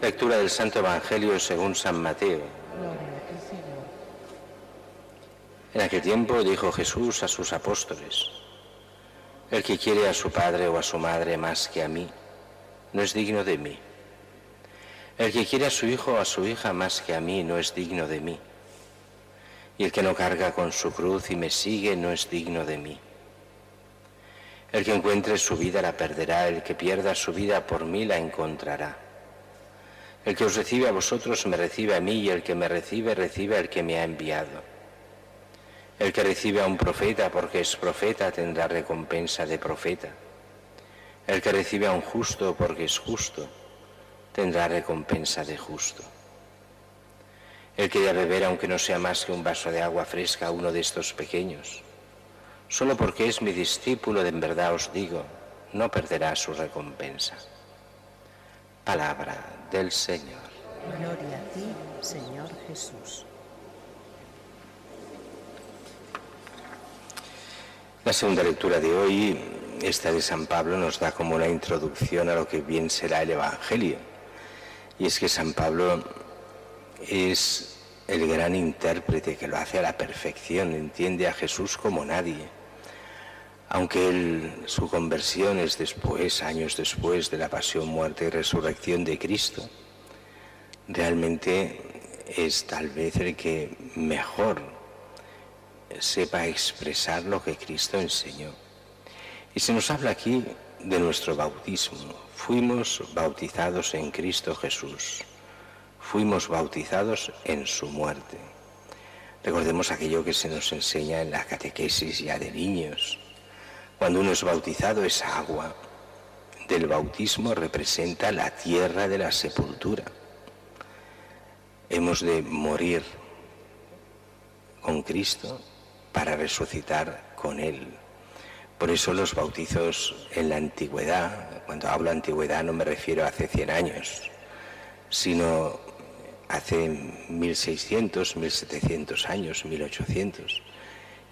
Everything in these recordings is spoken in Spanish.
Lectura del Santo Evangelio según San Mateo. Gloria a ti, Señor. En aquel tiempo dijo Jesús a sus apóstoles: el que quiere a su padre o a su madre más que a mí, no es digno de mí. El que quiere a su hijo o a su hija más que a mí, no es digno de mí. Y el que no carga con su cruz y me sigue, no es digno de mí. El que encuentre su vida la perderá, el que pierda su vida por mí la encontrará. El que os recibe a vosotros me recibe a mí, y el que me recibe, recibe al que me ha enviado. El que recibe a un profeta porque es profeta tendrá recompensa de profeta. El que recibe a un justo porque es justo tendrá recompensa de justo. El que dé a beber, aunque no sea más que un vaso de agua fresca, a uno de estos pequeños, solo porque es mi discípulo, de en verdad os digo, no perderá su recompensa. Palabra del Señor. Gloria a ti, Señor Jesús. La segunda lectura de hoy, esta de San Pablo, nos da como una introducción a lo que bien será el Evangelio. Y es que San Pablo es el gran intérprete que lo hace a la perfección, entiende a Jesús como nadie. Aunque su conversión es después, años después de la pasión, muerte y resurrección de Cristo, realmente es tal vez el que mejor sepa expresar lo que Cristo enseñó. Y se nos habla aquí de nuestro bautismo. Fuimos bautizados en Cristo Jesús. Fuimos bautizados en su muerte. Recordemos aquello que se nos enseña en la catequesis ya de niños. Cuando uno es bautizado, esa agua del bautismo representa la tierra de la sepultura. Hemos de morir con Cristo para resucitar con Él. Por eso los bautizos en la antigüedad, cuando hablo de antigüedad no me refiero a hace 100 años, sino hace 1600, 1700 años, 1800.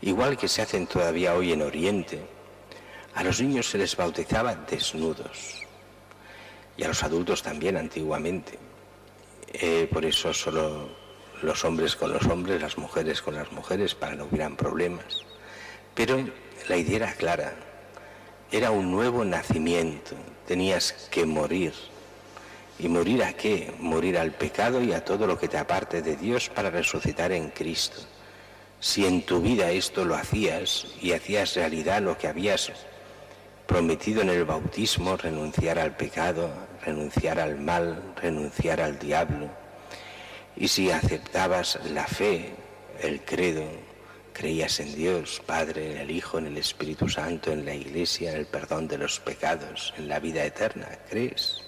Igual que se hacen todavía hoy en Oriente, a los niños se les bautizaba desnudos, y a los adultos también antiguamente. Por eso solo los hombres con los hombres, las mujeres con las mujeres, para que no hubieran problemas. Pero la idea era clara, era un nuevo nacimiento, tenías que morir. ¿Y morir a qué? Morir al pecado y a todo lo que te aparte de Dios para resucitar en Cristo. Si en tu vida esto lo hacías y hacías realidad lo que habías prometido en el bautismo, renunciar al pecado, renunciar al mal, renunciar al diablo, y si aceptabas la fe, el credo, creías en Dios, Padre, en el Hijo, en el Espíritu Santo, en la Iglesia, en el perdón de los pecados, en la vida eterna, ¿crees?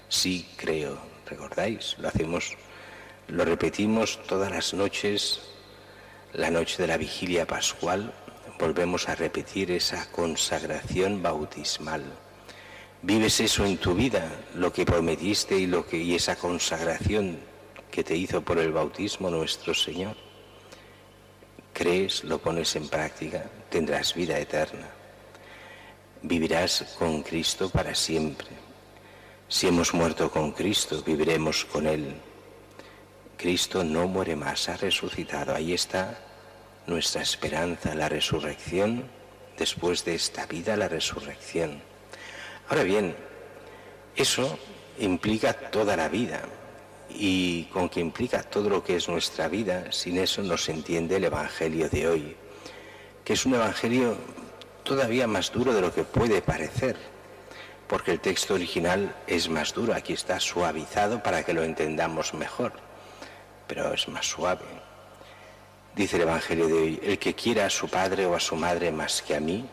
Sí, creo. ¿Recordáis? Lo repetimos todas las noches, la noche de la vigilia pascual, volvemos a repetir esa consagración bautismal. ¿Vives eso en tu vida, lo que prometiste y esa consagración que te hizo por el bautismo nuestro Señor? ¿Crees? ¿Lo pones en práctica? Tendrás vida eterna. Vivirás con Cristo para siempre. Si hemos muerto con Cristo, viviremos con Él. Cristo no muere más, ha resucitado. Ahí está nuestra esperanza, la resurrección, después de esta vida, la resurrección. Ahora bien, eso implica toda la vida, y con que implica todo lo que es nuestra vida, sin eso no se entiende el Evangelio de hoy, que es un Evangelio todavía más duro de lo que puede parecer, porque el texto original es más duro, aquí está suavizado para que lo entendamos mejor, pero es más suave. Dice el Evangelio de hoy: el que quiera a su padre o a su madre más que a mí,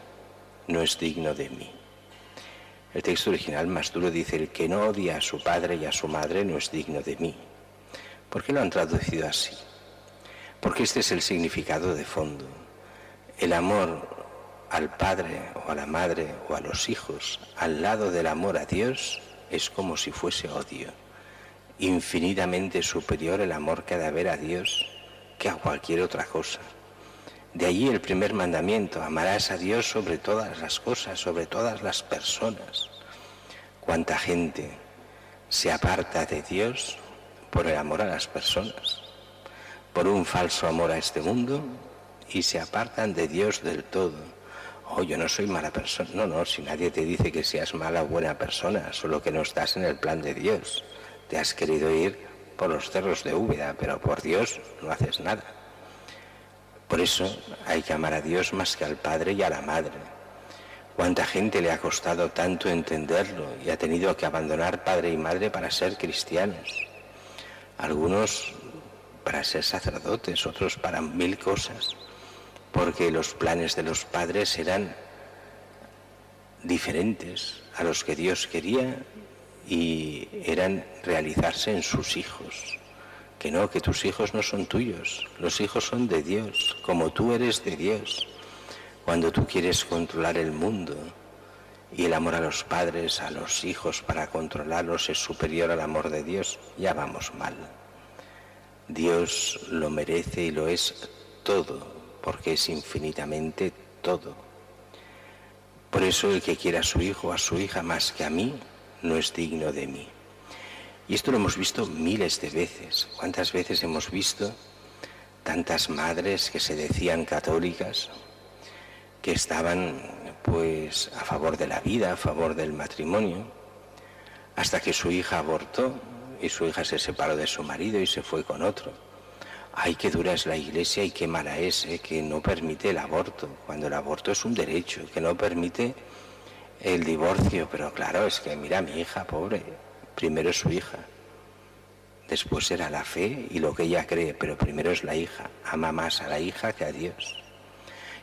no es digno de mí. El texto original más duro dice: el que no odia a su padre y a su madre no es digno de mí. ¿Por qué lo han traducido así? Porque este es el significado de fondo. El amor al padre o a la madre o a los hijos, al lado del amor a Dios, es como si fuese odio. Infinitamente superior el amor que ha de haber a Dios que a cualquier otra cosa. De allí el primer mandamiento: amarás a Dios sobre todas las cosas, sobre todas las personas. Cuánta gente se aparta de Dios por el amor a las personas, por un falso amor a este mundo, y se apartan de Dios del todo. Oh, yo no soy mala persona. No, no, si nadie te dice que seas mala o buena persona, solo que no estás en el plan de Dios. Te has querido ir por los cerros de Úbeda, pero por Dios no haces nada. Por eso hay que amar a Dios más que al Padre y a la Madre. ¿Cuánta gente le ha costado tanto entenderlo y ha tenido que abandonar padre y madre para ser cristianos? Algunos para ser sacerdotes, otros para 1000 cosas, porque los planes de los padres eran diferentes a los que Dios quería y eran realizarse en sus hijos. Que no, que tus hijos no son tuyos, los hijos son de Dios, como tú eres de Dios. Cuando tú quieres controlar el mundo y el amor a los padres, a los hijos para controlarlos es superior al amor de Dios, ya vamos mal. Dios lo merece y lo es todo, porque es infinitamente todo. Por eso el que quiera a su hijo o a su hija más que a mí, no es digno de mí. Y esto lo hemos visto miles de veces. ¿Cuántas veces hemos visto tantas madres que se decían católicas, que estaban pues a favor de la vida, a favor del matrimonio, hasta que su hija abortó y su hija se separó de su marido y se fue con otro? Ay, qué dura es la Iglesia y qué mala es, que no permite el aborto, cuando el aborto es un derecho, que no permite el divorcio. Pero claro, es que mira, mi hija, pobre, primero es su hija, después será la fe y lo que ella cree, pero primero es la hija, ama más a la hija que a Dios.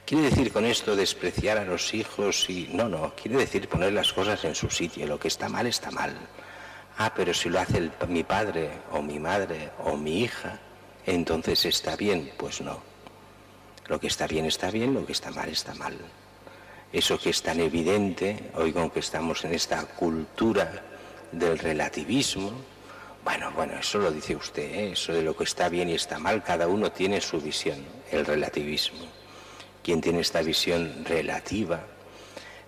¿Quiere decir con esto despreciar a los hijos? Y no, quiere decir poner las cosas en su sitio. Lo que está mal, está mal. Ah, pero si lo hace mi padre o mi madre o mi hija, entonces está bien. Pues no. Lo que está bien, lo que está mal, está mal. Eso que es tan evidente, hoy con que estamos en esta cultura del relativismo, bueno, eso lo dice usted, ¿eh? Eso de lo que está bien y está mal, cada uno tiene su visión, el relativismo. Quien tiene esta visión relativa,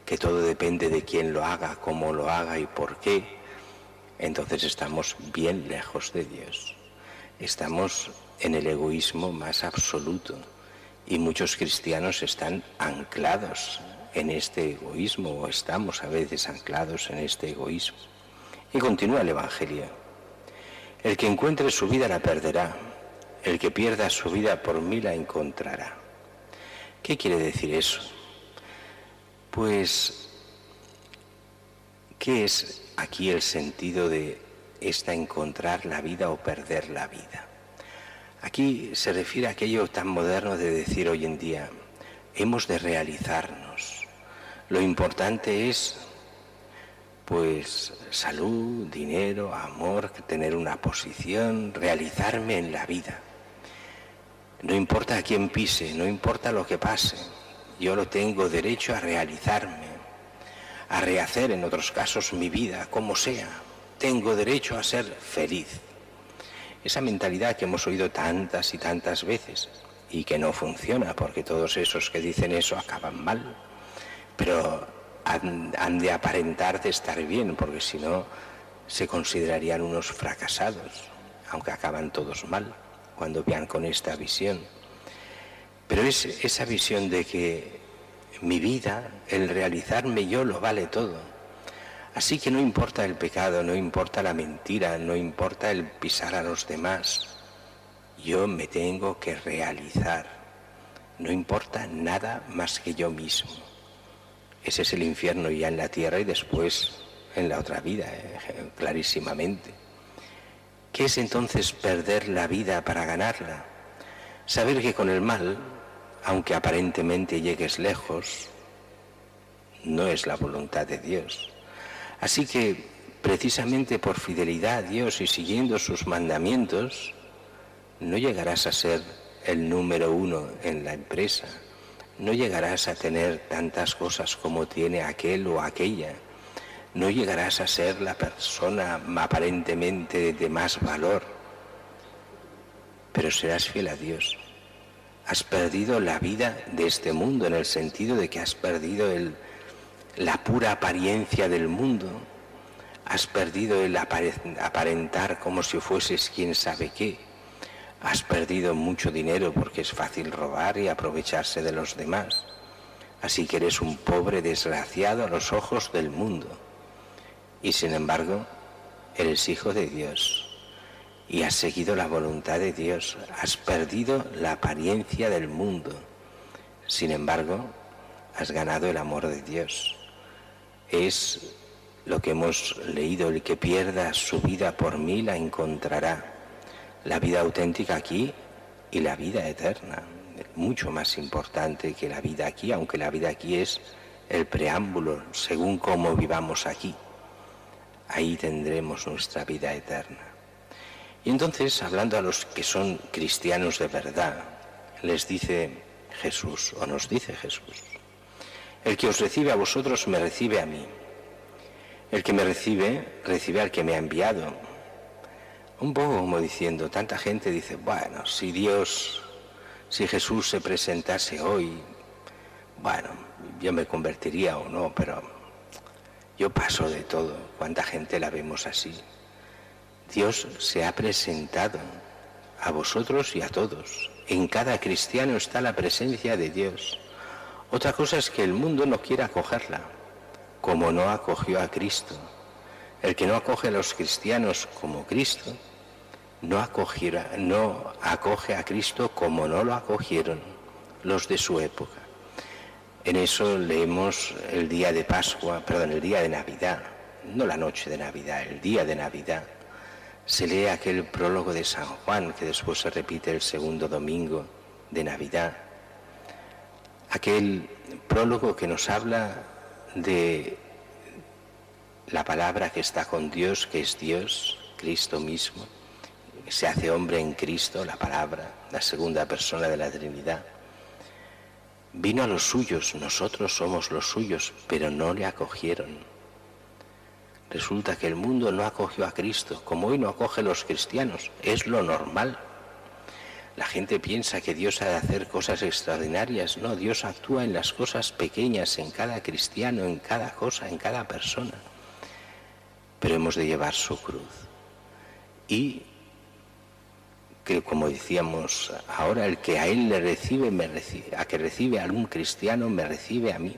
que todo depende de quién lo haga, cómo lo haga y por qué, entonces estamos bien lejos de Dios. Estamos en el egoísmo más absoluto y muchos cristianos están anclados en este egoísmo, o estamos a veces anclados en este egoísmo. Y continúa el Evangelio. El que encuentre su vida la perderá, el que pierda su vida por mí la encontrará. ¿Qué quiere decir eso? Pues, ¿qué es aquí el sentido de esta encontrar la vida o perder la vida? Aquí se refiere a aquello tan moderno de decir hoy en día, hemos de realizarnos. Lo importante es, pues, salud, dinero, amor, tener una posición, realizarme en la vida. No importa a quién pise, no importa lo que pase, yo lo tengo derecho a realizarme, a rehacer en otros casos mi vida, como sea. Tengo derecho a ser feliz. Esa mentalidad que hemos oído tantas y tantas veces y que no funciona, porque todos esos que dicen eso acaban mal, pero han de aparentar de estar bien, porque si no se considerarían unos fracasados, aunque acaban todos mal cuando vean con esta visión. Pero es esa visión de que mi vida, el realizarme yo, lo vale todo. Así que no importa el pecado, no importa la mentira, no importa el pisar a los demás. Yo me tengo que realizar. No importa nada más que yo mismo. Ese es el infierno ya en la tierra y después en la otra vida, clarísimamente. ¿Qué es entonces perder la vida para ganarla? Saber que con el mal, aunque aparentemente llegues lejos, no es la voluntad de Dios. Así que, precisamente por fidelidad a Dios y siguiendo sus mandamientos, no llegarás a ser el número 1 en la empresa, no llegarás a tener tantas cosas como tiene aquel o aquella, no llegarás a ser la persona aparentemente de más valor, pero serás fiel a Dios. Has perdido la vida de este mundo, en el sentido de que has perdido la pura apariencia del mundo. Has perdido el aparentar como si fueses quién sabe qué. Has perdido mucho dinero porque es fácil robar y aprovecharse de los demás. Así que eres un pobre desgraciado a los ojos del mundo. Y sin embargo, eres hijo de Dios y has seguido la voluntad de Dios. Has perdido la apariencia del mundo. Sin embargo, has ganado el amor de Dios. Es lo que hemos leído: el que pierda su vida por mí la encontrará. La vida auténtica aquí y la vida eterna. Mucho más importante que la vida aquí, aunque la vida aquí es el preámbulo, según cómo vivamos aquí. Ahí tendremos nuestra vida eterna. Y entonces, hablando a los que son cristianos de verdad, les dice Jesús, o nos dice Jesús: el que os recibe a vosotros me recibe a mí. El que me recibe, recibe al que me ha enviado. Un poco como diciendo, tanta gente dice, bueno, si Jesús se presentase hoy, bueno, yo me convertiría o no, pero yo paso de todo. ¿Cuánta gente la vemos así? Dios se ha presentado a vosotros y a todos. En cada cristiano está la presencia de Dios. Otra cosa es que el mundo no quiera acogerla, como no acogió a Cristo. El que no acoge a los cristianos como Cristo, no acoge a Cristo como no lo acogieron los de su época. En eso leemos el día de Pascua, el día de Navidad, no la noche de Navidad, el día de Navidad. Se lee aquel prólogo de San Juan, que después se repite el segundo domingo de Navidad. Aquel prólogo que nos habla de la palabra que está con Dios, que es Dios, Cristo mismo. Se hace hombre en Cristo, la palabra, la segunda persona de la Trinidad. Vino a los suyos, nosotros somos los suyos, pero no le acogieron. Resulta que el mundo no acogió a Cristo, como hoy no acoge a los cristianos. Es lo normal. La gente piensa que Dios ha de hacer cosas extraordinarias. No, Dios actúa en las cosas pequeñas, en cada cristiano, en cada cosa, en cada persona. Pero hemos de llevar su cruz. Y que, como decíamos ahora, el que a él le recibe, a que recibe a algún cristiano, me recibe a mí.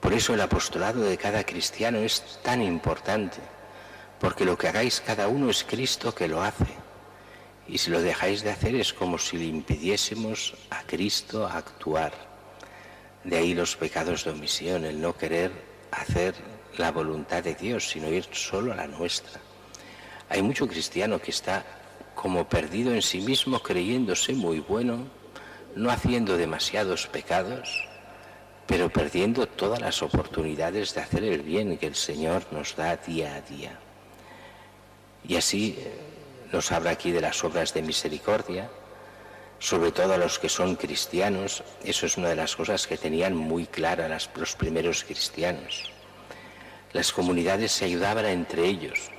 Por eso el apostolado de cada cristiano es tan importante, porque lo que hagáis cada uno es Cristo que lo hace. Y si lo dejáis de hacer es como si le impidiésemos a Cristo actuar. De ahí los pecados de omisión, el no querer hacer la voluntad de Dios, sino ir solo a la nuestra. Hay mucho cristiano que está como perdido en sí mismo, creyéndose muy bueno, no haciendo demasiados pecados, pero perdiendo todas las oportunidades de hacer el bien que el Señor nos da día a día. Y así nos habla aquí de las obras de misericordia, sobre todo a los que son cristianos. Eso es una de las cosas que tenían muy claras los primeros cristianos. Las comunidades se ayudaban entre ellos.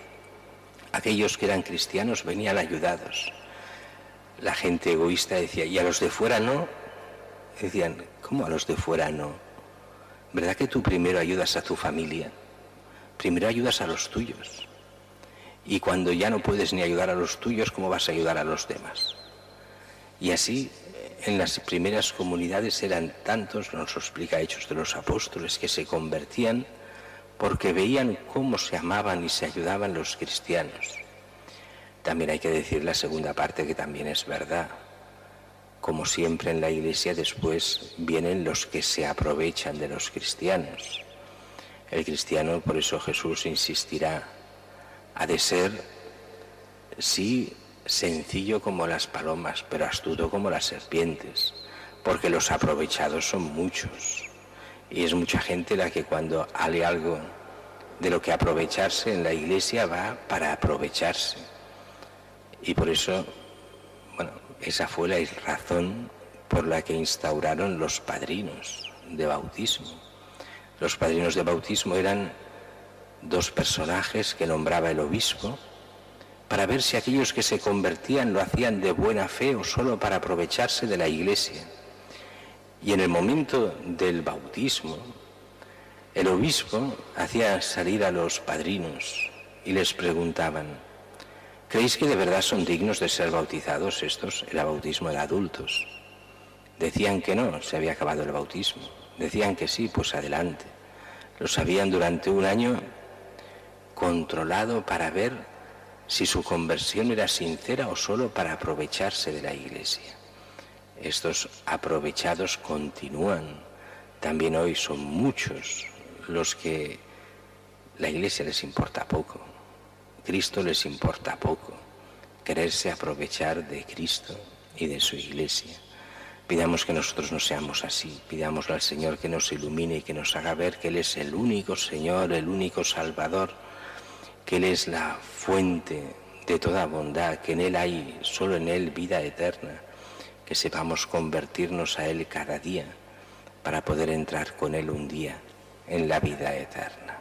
Aquellos que eran cristianos venían ayudados. La gente egoísta decía, ¿y a los de fuera no? Decían, ¿cómo a los de fuera no? ¿Verdad que tú primero ayudas a tu familia? Primero ayudas a los tuyos. Y cuando ya no puedes ni ayudar a los tuyos, ¿cómo vas a ayudar a los demás? Y así, en las primeras comunidades eran tantos, nos lo explica Hechos de los Apóstoles, que se convertían porque veían cómo se amaban y se ayudaban los cristianos. También hay que decir la segunda parte, que también es verdad. Como siempre en la Iglesia, después vienen los que se aprovechan de los cristianos. El cristiano, por eso Jesús insistirá, ha de ser, sí, sencillo como las palomas, pero astuto como las serpientes, porque los aprovechados son muchos. Y es mucha gente la que cuando hay algo de lo que aprovecharse en la Iglesia va para aprovecharse. Y por eso, bueno, esa fue la razón por la que instauraron los padrinos de bautismo. Los padrinos de bautismo eran dos personajes que nombraba el obispo para ver si aquellos que se convertían lo hacían de buena fe o solo para aprovecharse de la Iglesia. Y en el momento del bautismo, El obispo hacía salir a los padrinos y les preguntaban: ¿creéis que de verdad son dignos de ser bautizados estos? Era bautismo de adultos. Decían que no, se había acabado el bautismo. Decían que sí, pues adelante. Los habían durante un año controlado para ver si su conversión era sincera o solo para aprovecharse de la Iglesia. Estos aprovechados continúan. También hoy son muchos los que la Iglesia les importa poco, Cristo les importa poco, quererse aprovechar de Cristo y de su Iglesia. Pidamos que nosotros no seamos así, pidámosle al Señor que nos ilumine y que nos haga ver que Él es el único Señor, el único Salvador, que Él es la fuente de toda bondad, que en Él hay, solo en Él, vida eterna, que sepamos convertirnos a Él cada día para poder entrar con Él un día en la vida eterna.